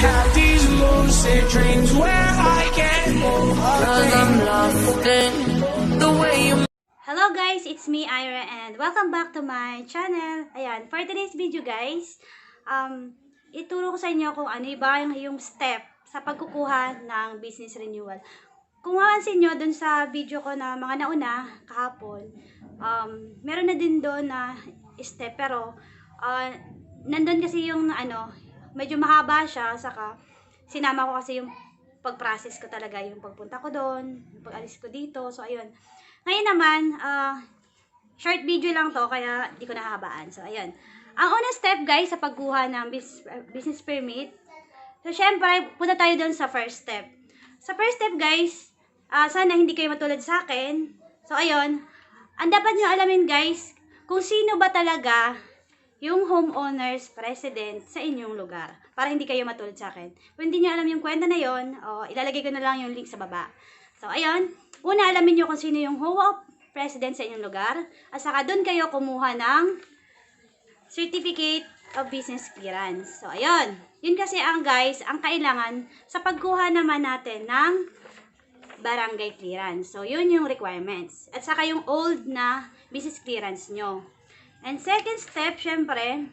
have these lucid dreams where I can't move. 'Cause I'm lost in the way you. Hello guys, it's me Ira and welcome back to my channel. Ayan, for today's video guys, ituro ko sa inyo kung ano ba yung step sa pagkukuha ng business renewal. Kung mapansin nyo dun sa video ko na mga nauna kahapon, meron na din doon na step pero nandun kasi yung medyo mahaba siya, saka sinama ko kasi yung pag-process ko talaga, yung pagpunta ko doon, yung pag-alis ko dito. So ayun. Ngayon naman, short video lang to, kaya di ko nahahabaan. So, ayun. Ang unang step, guys, sa pagkuha ng business permit. So, syempre, punta tayo doon sa first step. Sa first step, guys, sana hindi kayo matulad sa akin. So, ayun. Ang dapat nyo alamin, guys, kung sino ba talaga yung homeowners president sa inyong lugar. Para hindi kayo matulad sa akin. Kung hindi nyo alam yung kwenta na yon, ilalagay ko na lang yung link sa baba. So, ayun. Una, alamin nyo kung sino yung home president sa inyong lugar. At saka doon kayo kumuha ng certificate of business clearance. So, ayun. Yun kasi ang kailangan sa pagkuha naman natin ng barangay clearance. So, yun yung requirements. At saka yung old na business clearance nyo. And second step, syempre,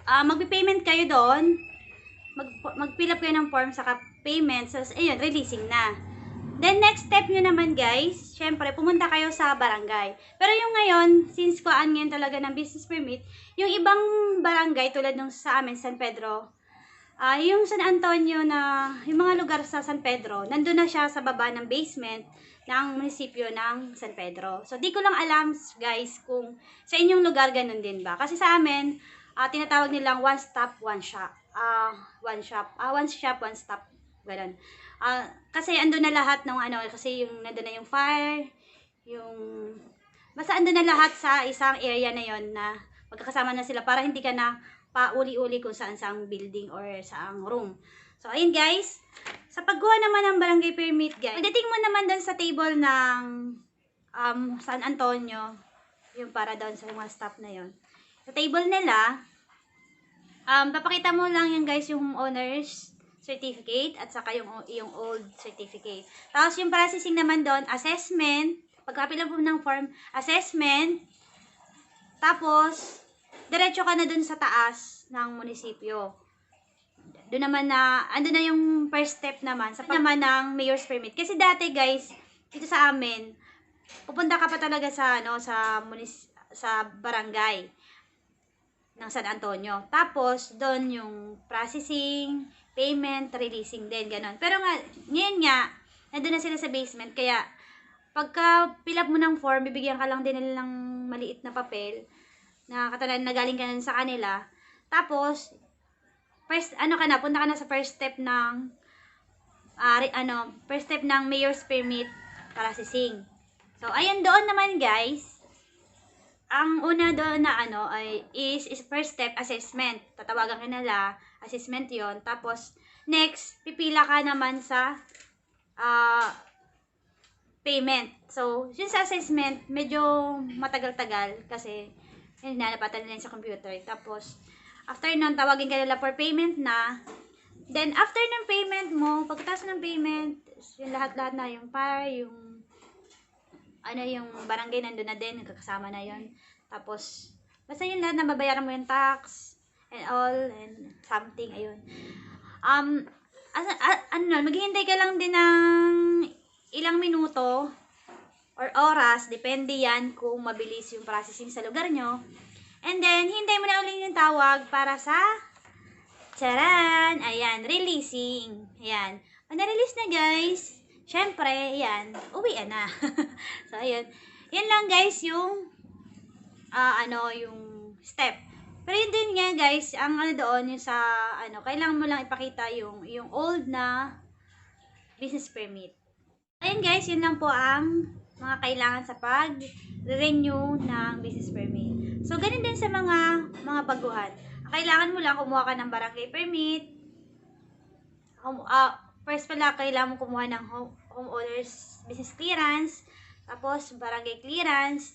magpi-payment kayo doon. Mag-fill up kayo ng form, saka payment. So, ayun, releasing na. Then, next step nyo naman, guys, syempre, pumunta kayo sa barangay. Pero yung ngayon, since kuhaan ngayon talaga ng business permit, yung ibang barangay, tulad nung sa amin, San Pedro, yung San Antonio na, yung mga lugar sa San Pedro, nandun na siya sa baba ng basement ng munisipyo ng San Pedro. So, di ko lang alam, guys, kung sa inyong lugar ganun din ba. Kasi sa amin, tinatawag nilang one stop, one shop. One shop, one stop. Ganun. Kasi andun na lahat ng kasi yung nandun na yung fire, basta andun na lahat sa isang area na yon na magkakasama na sila para hindi ka na pauli-uli kung saan building or saang room. So, ayun guys, sa pagkuha naman ng barangay permit guys, pagdating mo naman dun sa table ng San Antonio, yung para doon sa mga staff na yon, sa table nila, papakita mo lang yung guys yung homeowners certificate at saka yung old certificate. Tapos yung processing naman doon, assessment, pagka-fill up ng form, assessment, tapos diretso ka na doon sa taas ng munisipyo. Doon naman ando na yung first step naman, sa naman ng mayor's permit. Kasi dati guys, dito sa amin, pupunta ka pa talaga sa sa barangay ng San Antonio. Tapos, doon yung processing, payment, releasing din, ganon. Pero ngayon nandun na sila sa basement, kaya, pagka fill up mo ng form, bibigyan ka lang din nila ng maliit na papel, na katanan na galing ka na sa kanila. Tapos, first, punta ka na sa first step ng, first step ng mayor's permit processing. So, ayan doon naman guys, ang una doon na is first step assessment. Tatawagan ka nila, assessment yon. Tapos, next, pipila ka naman sa payment. So, yun sa assessment, medyo matagal-tagal kasi hinanapatan nila sa computer. Tapos, after nun, tawagin ka nila for payment na. Then, after ng payment mo, pagkatapos ng payment, yung lahat-lahat na, yung fire, yung barangay nandun na din, nagkakasama na yon. Tapos, basta yun lahat na babayaran mo yung tax, and all, and something, ayun. Maghihintay ka lang din ng ilang minuto, or oras, depende yan kung mabilis yung processing sa lugar nyo. And then, hintay mo na ulit yung tawag para sa, charan, ayan, releasing, ayan. Pag na-release na guys, syempre, yan, uwian na. So, ayun. Yan lang guys yung yung step. Pero yun din nga guys, ang doon yung sa kailangan mo lang ipakita yung old na business permit. Ayun guys, yun lang po ang mga kailangan sa pag-renew ng business permit. So, ganun din sa mga baguhan. Kailangan mo lang kumuha ka ng barangay permit. First pala, kailangan mo kumuha ng homeowners business clearance, tapos barangay clearance,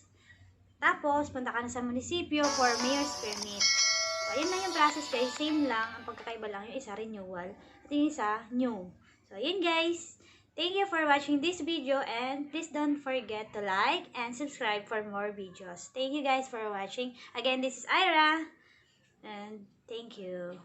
tapos punta ka na sa munisipyo for mayor's permit. So, ayun lang yung process guys. Same lang. Ang pagkakaiba lang, yung isa renewal at yung isa new. So, ayun guys. Thank you for watching this video and please don't forget to like and subscribe for more videos. Thank you guys for watching. Again, this is Ira and thank you.